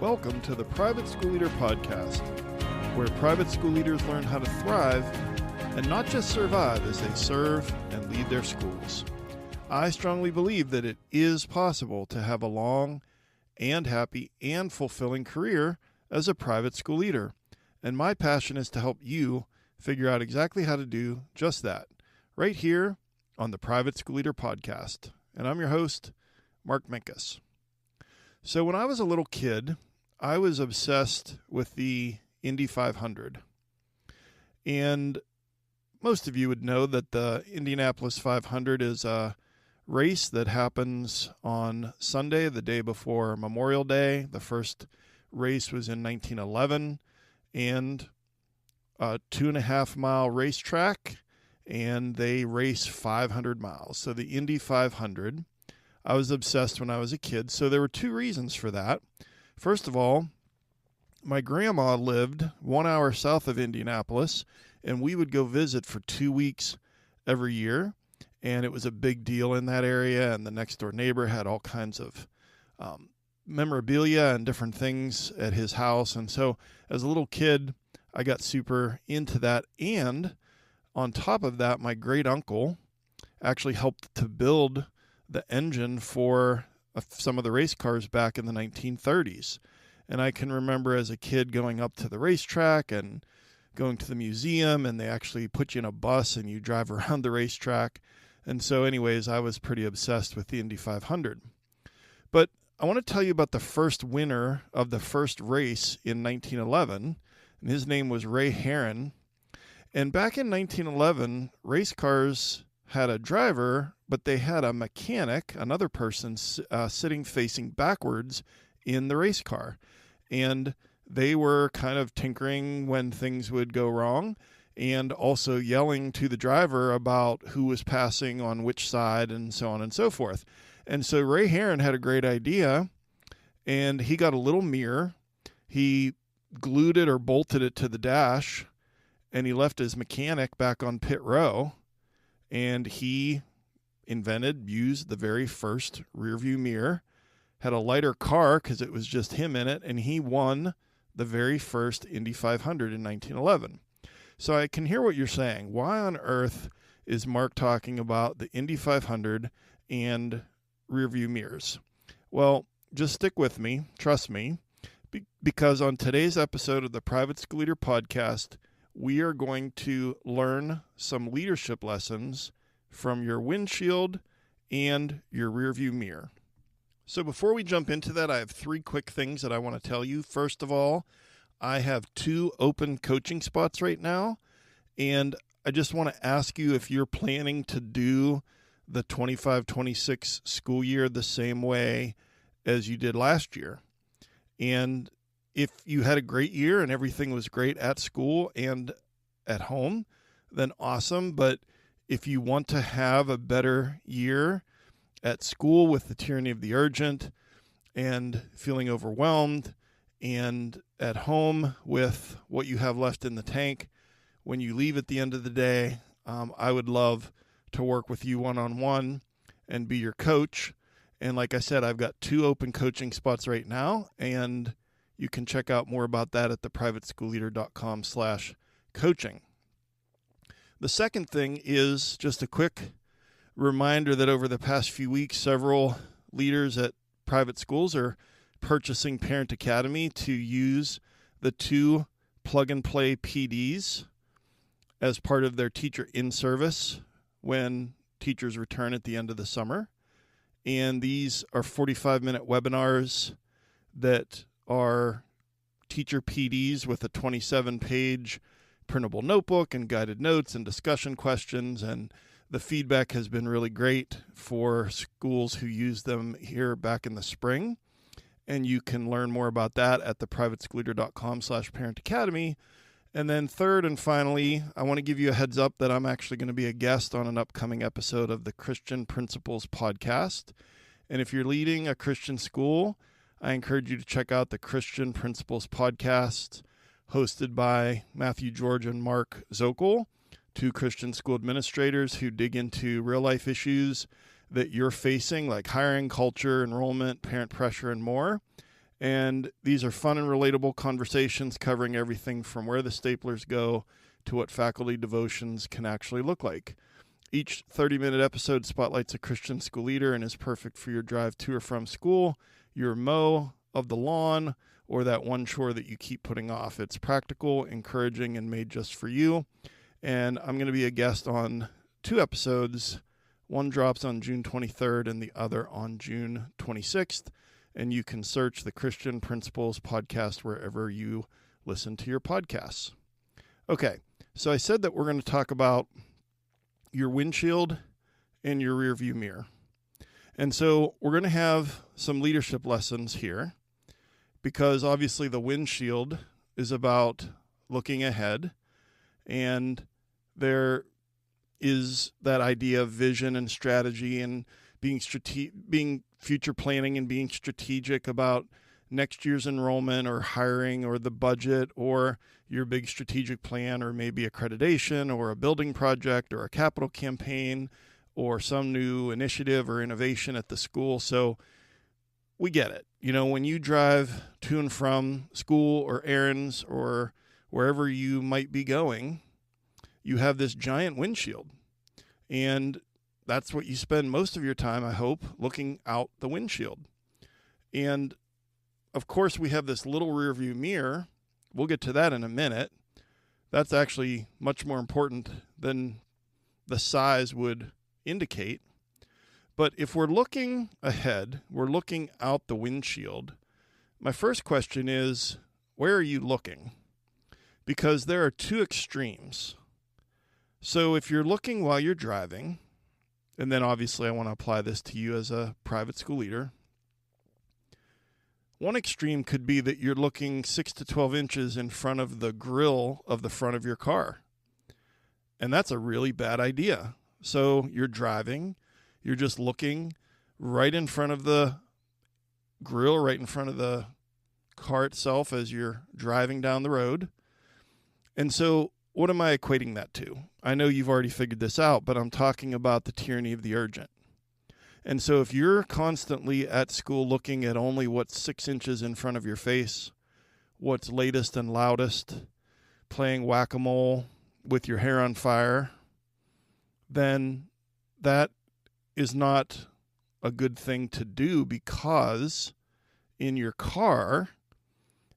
Welcome to the Private School Leader Podcast, where private school leaders learn how to thrive and not just survive as they serve and lead their schools. I strongly believe that it is possible to have a long and happy and fulfilling career as a private school leader, and my passion is to help you figure out exactly how to do just that, right here on the Private School Leader Podcast. And I'm your host, Mark Minkus. So when I was a little kid, I was obsessed with the Indy 500. And most of you would know that the Indianapolis 500 is a race that happens on Sunday, the day before Memorial Day. The first race was in 1911, and a 2.5-mile racetrack, and they race 500 miles. So the Indy 500, I was obsessed when I was a kid. So there were two reasons for that. First of all, my grandma lived 1 hour south of Indianapolis, and we would go visit for 2 weeks every year, and it was a big deal in that area, and the next-door neighbor had all kinds of memorabilia and different things at his house, and so as a little kid, I got super into that, and on top of that, my great-uncle actually helped to build the engine for some of the race cars back in the 1930s. And I can remember as a kid going up to the racetrack and going to the museum, and they actually put you in a bus and you drive around the racetrack. And so anyways, I was pretty obsessed with the Indy 500. But I want to tell you about the first winner of the first race in 1911, and his name was Ray Harroun. And back in 1911, race cars had a driver, but they had a mechanic, another person sitting facing backwards in the race car. And they were kind of tinkering when things would go wrong and also yelling to the driver about who was passing on which side and so on and so forth. And so Ray Harroun had a great idea, and he got a little mirror. He glued it or bolted it to the dash, and he left his mechanic back on pit row. And he used the very first rearview mirror, had a lighter car because it was just him in it, and he won the very first Indy 500 in 1911. So I can hear what you're saying. Why on earth is Mark talking about the Indy 500 and rearview mirrors? Well, just stick with me, trust me, because on today's episode of the Private School Leader Podcast, we are going to learn some leadership lessons from your windshield and your rearview mirror. So before we jump into that, I have 3 quick things that I want to tell you. First of all, I have 2 open coaching spots right now, and I just want to ask you if you're planning to do the 25-26 school year the same way as you did last year. And if you had a great year and everything was great at school and at home, then awesome. But if you want to have a better year at school with the tyranny of the urgent and feeling overwhelmed, and at home with what you have left in the tank when you leave at the end of the day, I would love to work with you one-on-one and be your coach. And like I said, I've got 2 open coaching spots right now, and you can check out more about that at theprivateschoolleader.com/coaching. The second thing is just a quick reminder that over the past few weeks, several leaders at private schools are purchasing Parent Academy to use the 2 plug-and-play PDs as part of their teacher in-service when teachers return at the end of the summer. And these are 45-minute webinars that are teacher PDs with a 27-page printable notebook and guided notes and discussion questions. And the feedback has been really great for schools who use them here back in the spring. And you can learn more about that at theprivateschoolleader.com/Parent Academy. And then third and finally, I want to give you a heads up that I'm actually going to be a guest on an upcoming episode of the Christian Principles podcast. And if you're leading a Christian school, I encourage you to check out the Christian Principles podcast hosted by Matthew George and Mark Zokel, 2 Christian school administrators who dig into real-life issues that you're facing, like hiring, culture, enrollment, parent pressure, and more. And these are fun and relatable conversations covering everything from where the staplers go to what faculty devotions can actually look like. Each 30-minute episode spotlights a Christian school leader and is perfect for your drive to or from school, your mow of the lawn, or that one chore that you keep putting off. It's practical, encouraging, and made just for you. And I'm going to be a guest on 2 episodes. One drops on June 23rd and the other on June 26th. And you can search the Christian Principles Podcast wherever you listen to your podcasts. Okay, so I said that we're going to talk about your windshield and your rearview mirror. And so we're going to have some leadership lessons here, because obviously the windshield is about looking ahead, and there is that idea of vision and strategy and being future planning and being strategic about next year's enrollment or hiring or the budget or your big strategic plan, or maybe accreditation or a building project or a capital campaign or some new initiative or innovation at the school. So we get it. You know, when you drive to and from school or errands or wherever you might be going, you have this giant windshield. And that's what you spend most of your time, I hope, looking out the windshield. And of course, we have this little rear view mirror. We'll get to that in a minute. That's actually much more important than the size would indicate. But if we're looking ahead, we're looking out the windshield, my first question is, where are you looking? Because there are 2 extremes. So if you're looking while you're driving, and then obviously I want to apply this to you as a private school leader, one extreme could be that you're looking 6 to 12 inches in front of the grill of the front of your car. And that's a really bad idea. So you're driving, you're just looking right in front of the grill, right in front of the car itself as you're driving down the road. And so what am I equating that to? I know you've already figured this out, but I'm talking about the tyranny of the urgent. And so if you're constantly at school looking at only what's 6 inches in front of your face, what's latest and loudest, playing whack-a-mole with your hair on fire, then that is not a good thing to do, because in your car,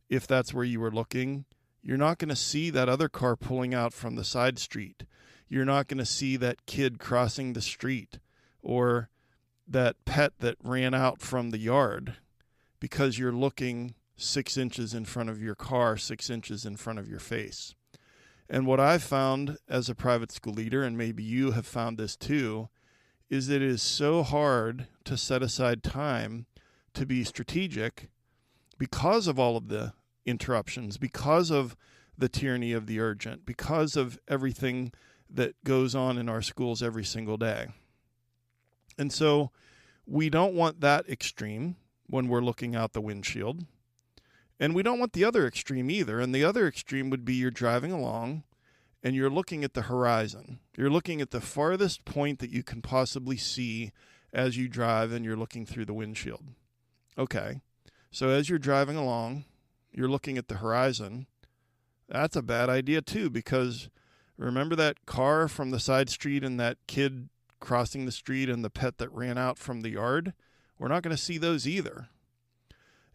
if that's where you were looking, you're not going to see that other car pulling out from the side street. You're not going to see that kid crossing the street or that pet that ran out from the yard, because you're looking 6 inches in front of your car, 6 inches in front of your face. And what I've found as a private school leader, and maybe you have found this too, is that it is so hard to set aside time to be strategic because of all of the interruptions, because of the tyranny of the urgent, because of everything that goes on in our schools every single day. And so we don't want that extreme when we're looking out the windshield. And we don't want the other extreme either. And the other extreme would be you're driving along and you're looking at the horizon. You're looking at the farthest point that you can possibly see as you drive, and you're looking through the windshield. Okay, so as you're driving along, you're looking at the horizon. That's a bad idea too, because remember that car from the side street and that kid crossing the street and the pet that ran out from the yard? We're not going to see those either.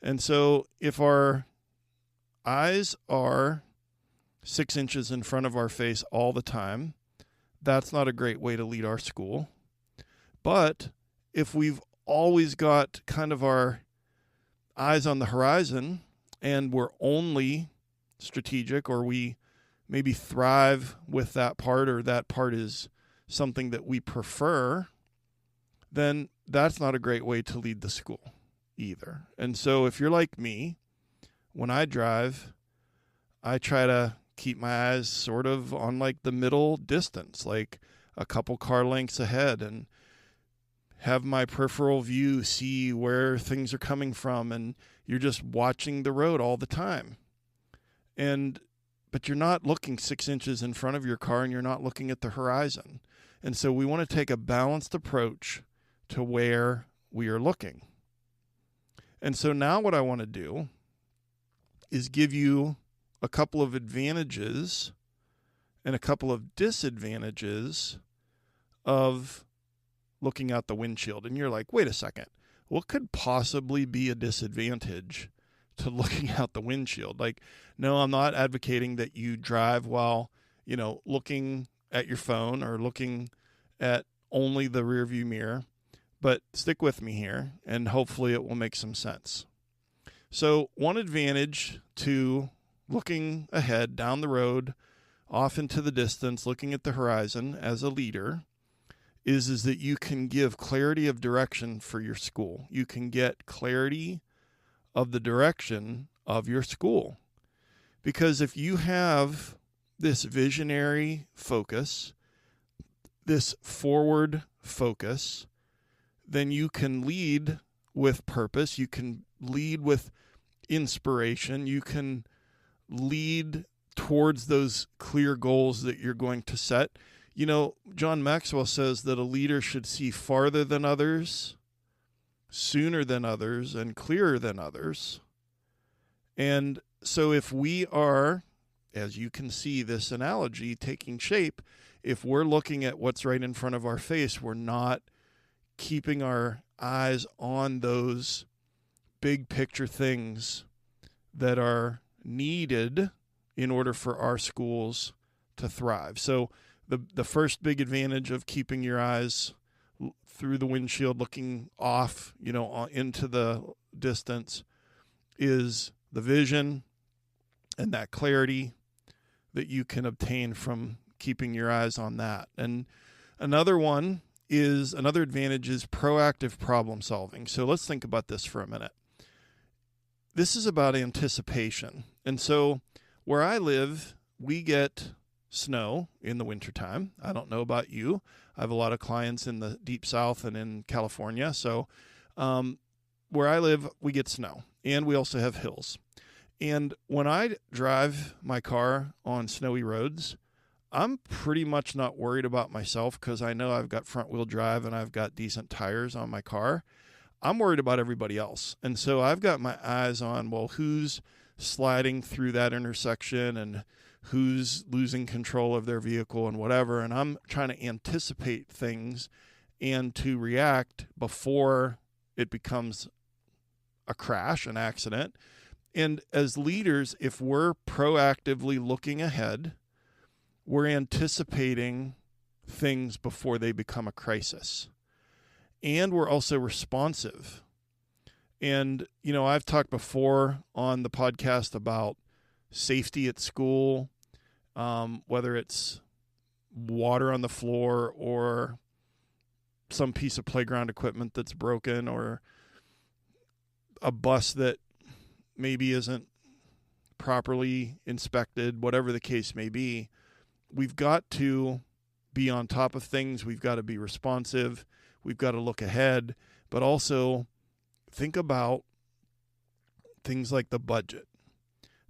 And so if our eyes are 6 inches in front of our face all the time, that's not a great way to lead our school. But if we've always got kind of our eyes on the horizon and we're only strategic, or we maybe thrive with that part, or that part is something that we prefer, then that's not a great way to lead the school either. And so if you're like me, when I drive, I try to keep my eyes sort of on like the middle distance, like a couple car lengths ahead, and have my peripheral view see where things are coming from, and you're just watching the road all the time. But you're not looking 6 inches in front of your car, and you're not looking at the horizon. And so we want to take a balanced approach to where we are looking. And so now what I want to do is give you a couple of advantages and a couple of disadvantages of looking out the windshield. And you're like, wait a second, what could possibly be a disadvantage to looking out the windshield? Like, no, I'm not advocating that you drive while, looking at your phone or looking at only the rearview mirror, but stick with me here and hopefully it will make some sense. So one advantage to looking ahead down the road, off into the distance, looking at the horizon as a leader is that you can give clarity of direction for your school. You can get clarity of the direction of your school. Because if you have this visionary focus, this forward focus, then you can lead with purpose. You can lead with inspiration. You can lead towards those clear goals that you're going to set. John Maxwell says that a leader should see farther than others, sooner than others, and clearer than others. And so if we are, as you can see this analogy taking shape, if we're looking at what's right in front of our face, we're not keeping our eyes on those big picture things that are needed in order for our schools to thrive. So the first big advantage of keeping your eyes through the windshield, looking off, into the distance, is the vision and that clarity that you can obtain from keeping your eyes on that. And another advantage is proactive problem solving. So let's think about this for a minute. This is about anticipation. And so where I live, we get snow in the wintertime. I don't know about you. I have a lot of clients in the deep south and in California. So where I live, we get snow, and we also have hills. And when I drive my car on snowy roads, I'm pretty much not worried about myself because I know I've got front wheel drive and I've got decent tires on my car. I'm worried about everybody else. And so I've got my eyes on, who's sliding through that intersection and who's losing control of their vehicle and whatever. And I'm trying to anticipate things and to react before it becomes a crash, an accident. And as leaders, if we're proactively looking ahead, we're anticipating things before they become a crisis. And we're also responsive. And, I've talked before on the podcast about safety at school, whether it's water on the floor or some piece of playground equipment that's broken or a bus that maybe isn't properly inspected, whatever the case may be. We've got to be on top of things. We've got to be responsive. We've got to look ahead, but also think about things like the budget,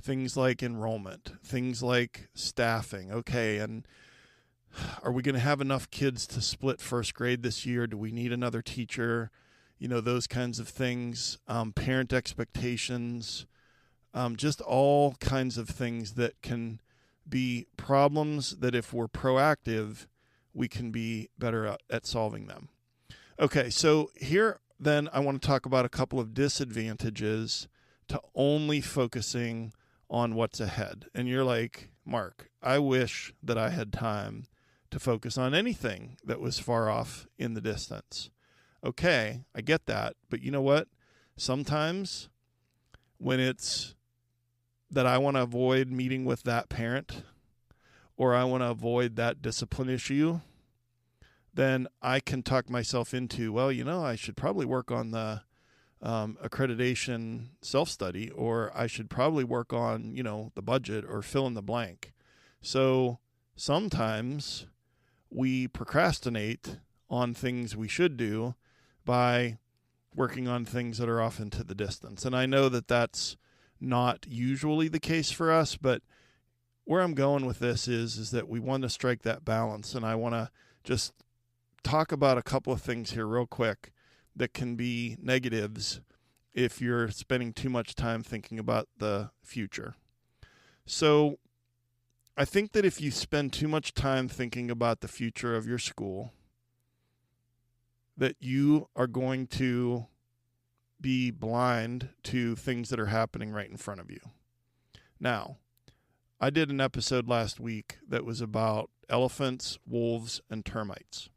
things like enrollment, things like staffing. Okay, and are we going to have enough kids to split first grade this year? Do we need another teacher? Those kinds of things, parent expectations, just all kinds of things that can be problems that if we're proactive, we can be better at solving them. Okay, so here then I want to talk about a couple of disadvantages to only focusing on what's ahead. And you're like, Mark, I wish that I had time to focus on anything that was far off in the distance. Okay, I get that. But you know what? Sometimes when it's that I want to avoid meeting with that parent or I want to avoid that discipline issue, then I can talk myself into, I should probably work on the accreditation self-study, or I should probably work on, the budget or fill in the blank. So sometimes we procrastinate on things we should do by working on things that are off into the distance. And I know that that's not usually the case for us, but where I'm going with this is that we want to strike that balance. And I want to just talk about a couple of things here real quick that can be negatives if you're spending too much time thinking about the future. So I think that if you spend too much time thinking about the future of your school, that you are going to be blind to things that are happening right in front of you. Now, I did an episode last week that was about elephants, wolves, and termites.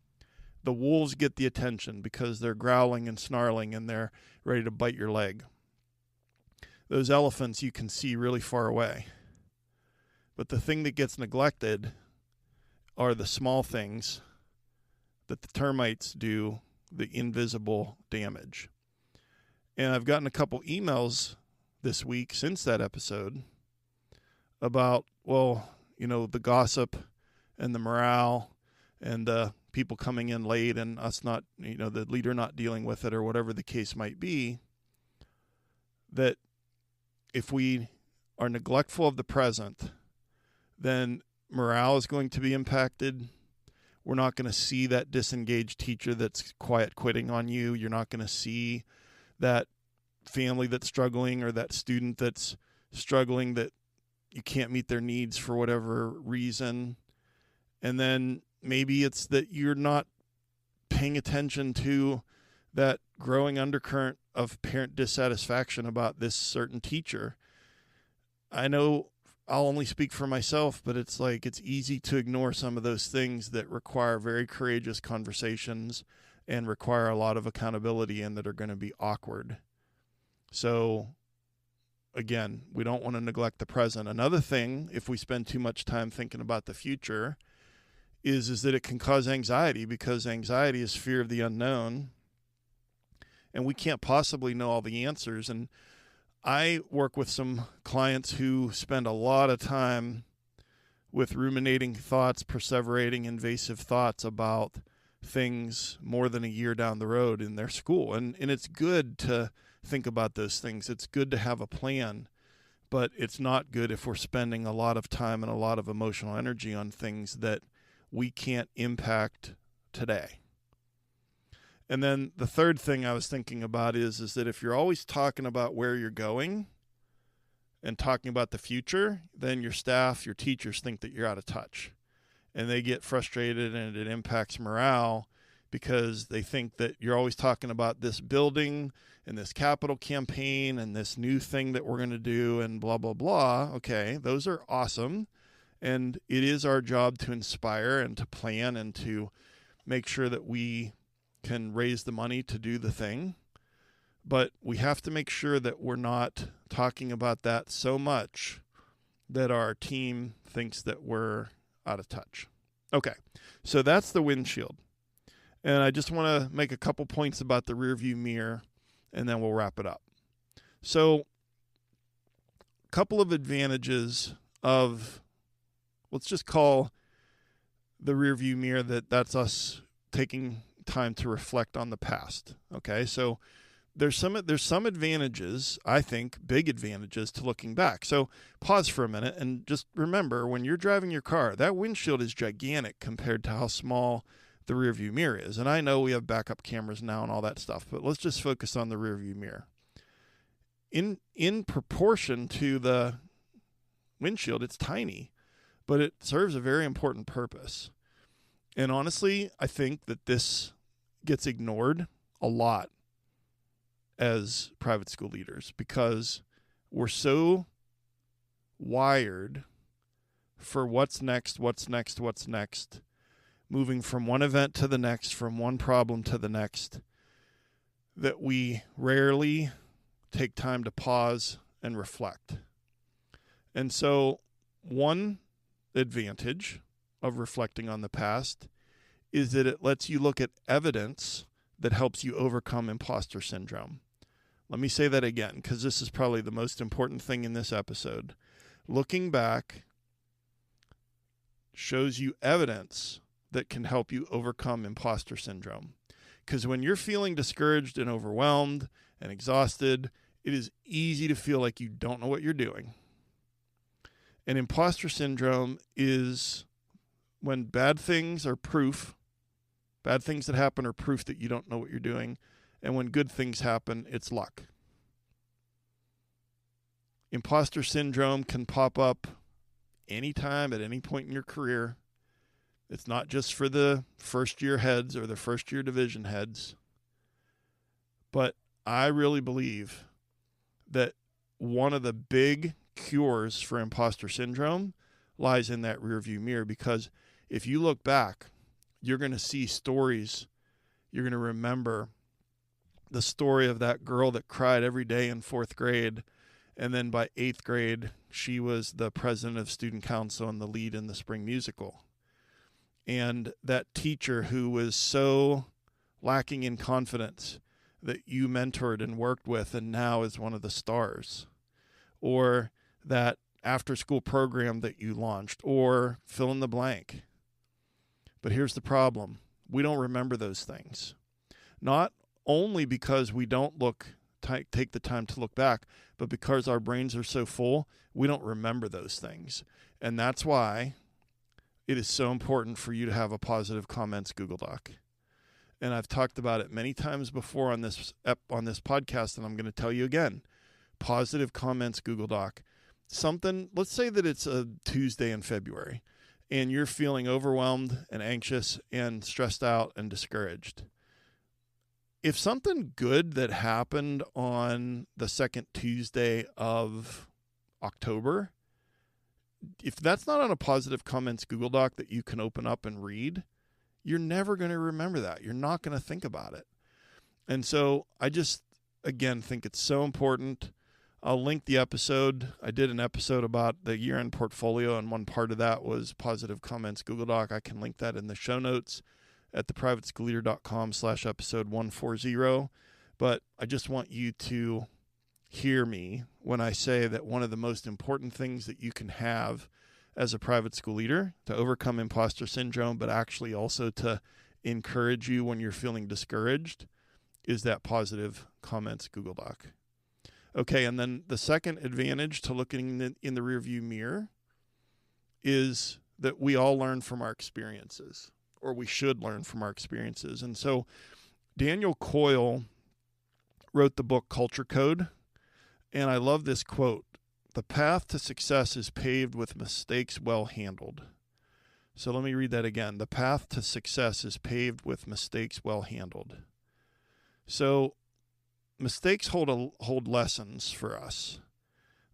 The wolves get the attention because they're growling and snarling and they're ready to bite your leg. Those elephants you can see really far away. But the thing that gets neglected are the small things that the termites do, the invisible damage. And I've gotten a couple emails this week since that episode about, the gossip and the morale and the people coming in late and us not, the leader not dealing with it or whatever the case might be, that if we are neglectful of the present, then morale is going to be impacted. We're not going to see that disengaged teacher that's quiet quitting on you. You're not going to see that family that's struggling or that student that's struggling that you can't meet their needs for whatever reason. And then maybe it's that you're not paying attention to that growing undercurrent of parent dissatisfaction about this certain teacher. I know I'll only speak for myself, but it's easy to ignore some of those things that require very courageous conversations and require a lot of accountability and that are going to be awkward. So again, we don't want to neglect the present. Another thing, if we spend too much time thinking about the future, is that it can cause anxiety, because anxiety is fear of the unknown, and we can't possibly know all the answers. And I work with some clients who spend a lot of time with ruminating thoughts, perseverating invasive thoughts about things more than a year down the road in their school. And it's good to think about those things. It's good to have a plan, but it's not good if we're spending a lot of time and a lot of emotional energy on things that we can't impact today. And then the third thing I was thinking about is that if you're always talking about where you're going and talking about the future, then your staff, your teachers think that you're out of touch. And they get frustrated, and it impacts morale because they think that you're always talking about this building and this capital campaign and this new thing that we're going to do and blah, blah, blah. Okay, those are awesome. And it is our job to inspire and to plan and to make sure that we can raise the money to do the thing. But we have to make sure that we're not talking about that so much that our team thinks that we're out of touch. Okay, so that's the windshield. And I just want to make a couple points about the rearview mirror, and then we'll wrap it up. So, a couple of advantages of, let's just call the rearview mirror that's us taking time to reflect on the past. Okay, so there's some advantages, I think, big advantages to looking back. So pause for a minute and just remember, when you're driving your car, that windshield is gigantic compared to how small the rearview mirror is. And I know we have backup cameras now and all that stuff, but let's just focus on the rearview mirror. In proportion to the windshield, it's tiny, but it serves a very important purpose. And honestly, I think that this gets ignored a lot as private school leaders, because we're so wired for what's next, moving from one event to the next, from one problem to the next, that we rarely take time to pause and reflect. And so one advantage of reflecting on the past is that it lets you look at evidence that helps you overcome imposter syndrome. Let me say that again, because this is probably the most important thing in this episode. Looking back shows you evidence that can help you overcome imposter syndrome. Because when you're feeling discouraged and overwhelmed and exhausted, it is easy to feel like you don't know what you're doing. And imposter syndrome is when bad things are proof. Bad things that happen are proof that you don't know what you're doing. And when good things happen, it's luck. Imposter syndrome can pop up anytime at any point in your career. It's not just for the first-year heads or the first-year division heads. But I really believe that one of the big cures for imposter syndrome lies in that rearview mirror, because if you look back, you're going to see stories. You're going to remember the story of that girl that cried every day in 4th grade, and then by 8th grade, she was the president of student council and the lead in the spring musical. And that teacher who was so lacking in confidence that you mentored and worked with and now is one of the stars. Or that after-school program that you launched, or fill in the blank. But here's the problem. We don't remember those things. Not only because we don't take the time to look back, but because our brains are so full, we don't remember those things. And that's why it is so important for you to have a positive comments Google Doc. And I've talked about it many times before on this podcast, and I'm going to tell you again. Positive comments Google Doc. Something, let's say that it's a Tuesday in February, and you're feeling overwhelmed and anxious and stressed out and discouraged. If something good that happened on the second Tuesday of October, if that's not on a positive comments Google Doc that you can open up and read, you're never going to remember that. You're not going to think about it. And so I just, again, think it's so important. I'll link the episode. I did an episode about the year-end portfolio, and one part of that was positive comments Google Doc. I can link that in the show notes at theprivateschoolleader.com/episode 140. But I just want you to hear me when I say that one of the most important things that you can have as a private school leader to overcome imposter syndrome, but actually also to encourage you when you're feeling discouraged, is that positive comments Google Doc. Okay, and then the second advantage to looking in the rearview mirror is that we all learn from our experiences, or we should learn from our experiences. And so Daniel Coyle wrote the book Culture Code, and I love this quote: "The path to success is paved with mistakes well handled." So let me read that again. The path to success is paved with mistakes well handled. So mistakes hold lessons for us.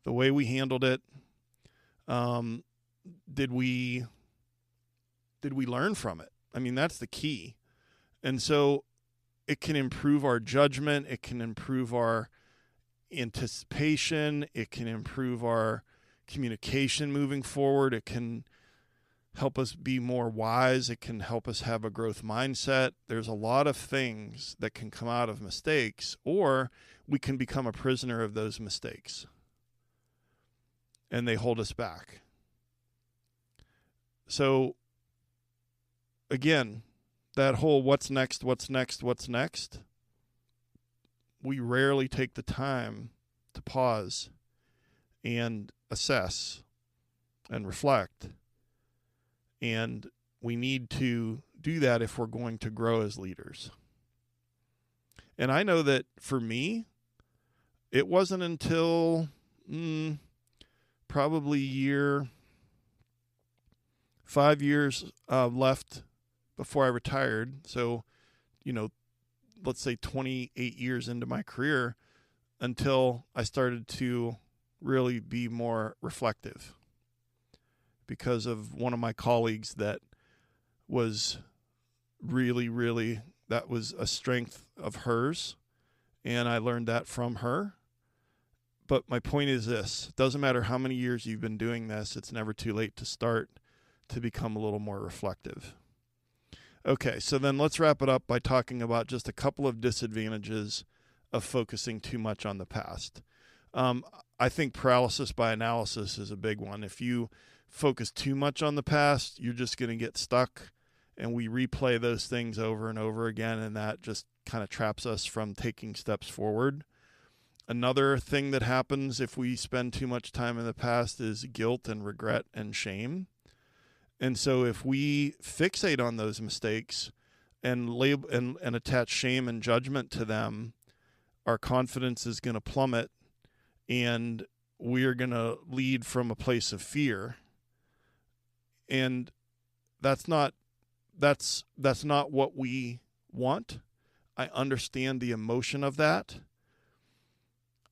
The way we handled it, did we learn from it? I mean, that's the key. And so it can improve our judgment. It can improve our anticipation. It can improve our communication moving forward. It can help us be more wise. It can help us have a growth mindset. There's a lot of things that can come out of mistakes, or we can become a prisoner of those mistakes, and they hold us back. So again, that whole what's next, we rarely take the time to pause and assess and reflect. And we need to do that if we're going to grow as leaders. And I know that for me, it wasn't until probably 5 years left before I retired. So, let's say 28 years into my career, until I started to really be more reflective, because of one of my colleagues that was really, that was a strength of hers, and I learned that from her. But my point is this: it doesn't matter how many years you've been doing this, it's never too late to start to become a little more reflective. Okay, so then let's wrap it up by talking about just a couple of disadvantages of focusing too much on the past. I think paralysis by analysis is a big one. If you focus too much on the past, you're just going to get stuck, and we replay those things over and over again, and that just kind of traps us from taking steps forward. Another thing that happens if we spend too much time in the past is guilt and regret and shame. And so if we fixate on those mistakes and label and attach shame and judgment to them, our confidence is going to plummet, and we are going to lead from a place of fear. And that's not what we want. I understand the emotion of that.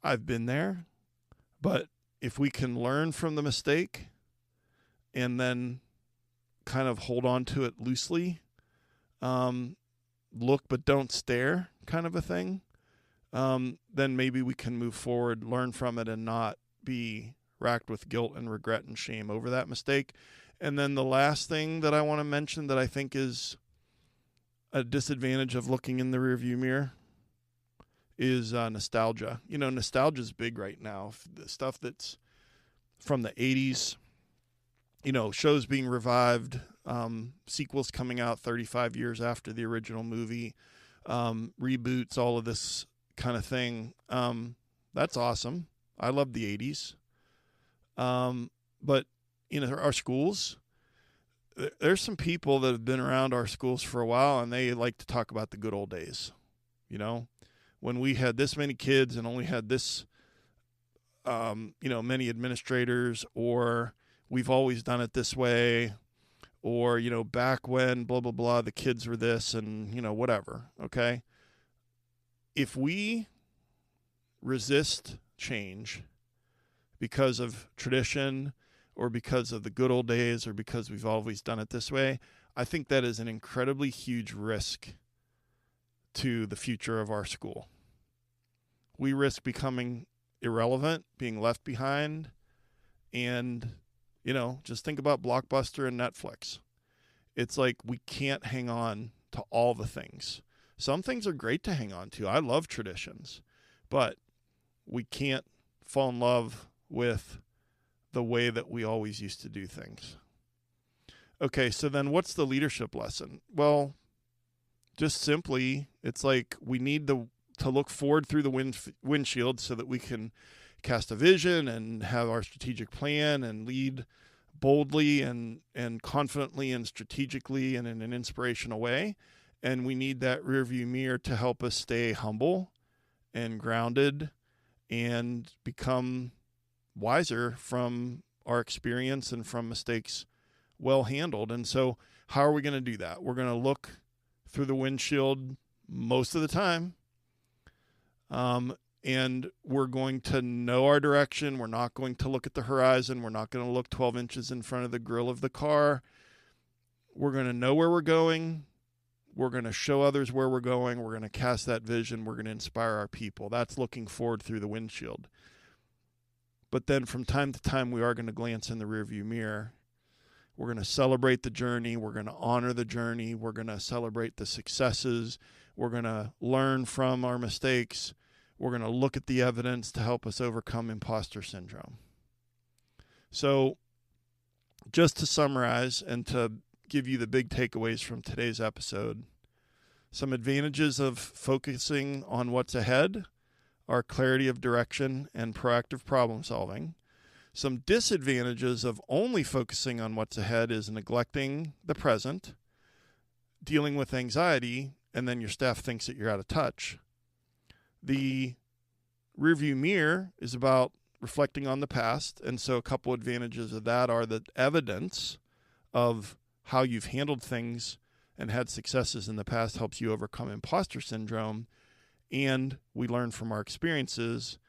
I've been there. But if we can learn from the mistake and then kind of hold on to it loosely, look but don't stare kind of a thing, then maybe we can move forward, learn from it, and not be racked with guilt and regret and shame over that mistake. And then the last thing that I want to mention that I think is a disadvantage of looking in the rearview mirror is nostalgia. Nostalgia is big right now. The stuff that's from the 80s, shows being revived, sequels coming out 35 years after the original movie, reboots, all of this kind of thing. That's awesome. I love the 80s. But, our schools, there's some people that have been around our schools for a while, and they like to talk about the good old days. When we had this many kids and only had this, many administrators, or we've always done it this way, or, back when blah, blah, blah, the kids were this and, whatever. Okay. If we resist change because of tradition or because of the good old days or because we've always done it this way, I think that is an incredibly huge risk to the future of our school. We risk becoming irrelevant, being left behind, and, just think about Blockbuster and Netflix. It's like we can't hang on to all the things. Some things are great to hang on to. I love traditions, but we can't fall in love with the way that we always used to do things. Okay, so then what's the leadership lesson? Well, just simply, it's like we need to look forward through the windshield so that we can cast a vision and have our strategic plan and lead boldly and confidently and strategically and in an inspirational way. And we need that rearview mirror to help us stay humble and grounded and become wiser from our experience and from mistakes well handled. And so how are we going to do that? We're going to look through the windshield most of the time. And we're going to know our direction. We're not going to look at the horizon. We're not going to look 12 inches in front of the grill of the car. We're going to know where we're going. We're going to show others where we're going. We're going to cast that vision. We're going to inspire our people. That's looking forward through the windshield. But then from time to time, we are going to glance in the rearview mirror. We're going to celebrate the journey. We're going to honor the journey. We're going to celebrate the successes. We're going to learn from our mistakes. We're going to look at the evidence to help us overcome imposter syndrome. So just to summarize and to give you the big takeaways from today's episode, some advantages of focusing on what's ahead are clarity of direction and proactive problem solving. Some disadvantages of only focusing on what's ahead is neglecting the present, dealing with anxiety, and then your staff thinks that you're out of touch. The rearview mirror is about reflecting on the past, and so a couple advantages of that are the evidence of how you've handled things and had successes in the past helps you overcome imposter syndrome, and we learn from our experiences.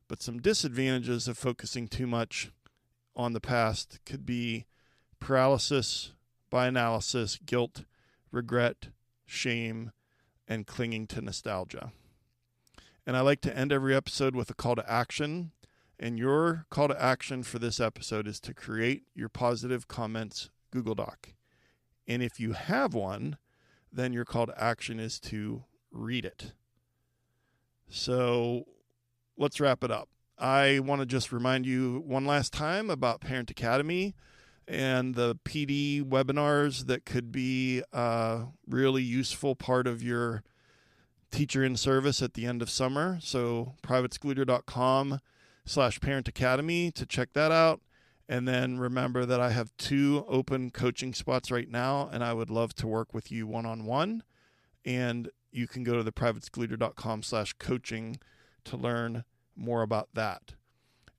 But some disadvantages of focusing too much on the past could be paralysis by analysis, guilt, regret, shame, and clinging to nostalgia. And I like to end every episode with a call to action. And your call to action for this episode is to create your positive comments Google Doc. And if you have one, then your call to action is to read it. So let's wrap it up. I want to just remind you one last time about Parent Academy and the PD webinars that could be a really useful part of your teacher in service at the end of summer. So privatescooter.com/Parent Academy to check that out. And then remember that I have 2 open coaching spots right now, and I would love to work with you one-on-one. And you can go to the privatescooter.com/coaching to learn more about that.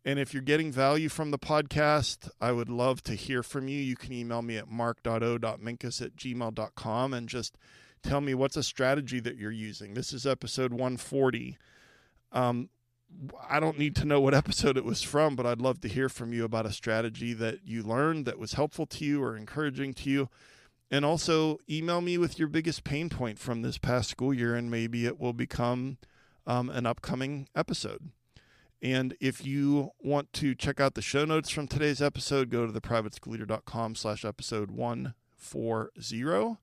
And if you're getting value from the podcast, I would love to hear from you. You can email me at mark.o.minkus@gmail.com and just tell me what's a strategy that you're using. This is episode 140. I don't need to know what episode it was from, but I'd love to hear from you about a strategy that you learned that was helpful to you or encouraging to you. And also email me with your biggest pain point from this past school year, and maybe it will become an upcoming episode. And if you want to check out the show notes from today's episode, go to theprivateschoolleader.com/episode 140.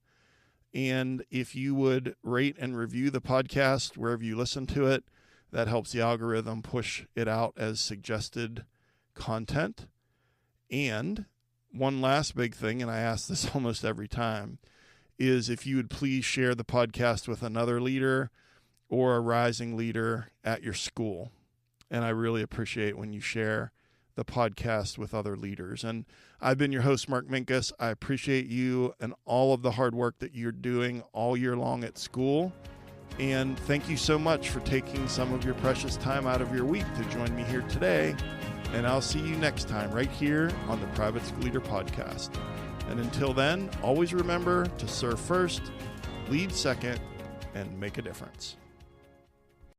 And if you would rate and review the podcast wherever you listen to it, that helps the algorithm push it out as suggested content. And one last big thing, and I ask this almost every time, is if you would please share the podcast with another leader or a rising leader at your school. And I really appreciate when you share the podcast with other leaders. And I've been your host, Mark Minkus. I appreciate you and all of the hard work that you're doing all year long at school. And thank you so much for taking some of your precious time out of your week to join me here today. And I'll see you next time right here on the Private School Leader Podcast. And until then, always remember to serve first, lead second, and make a difference.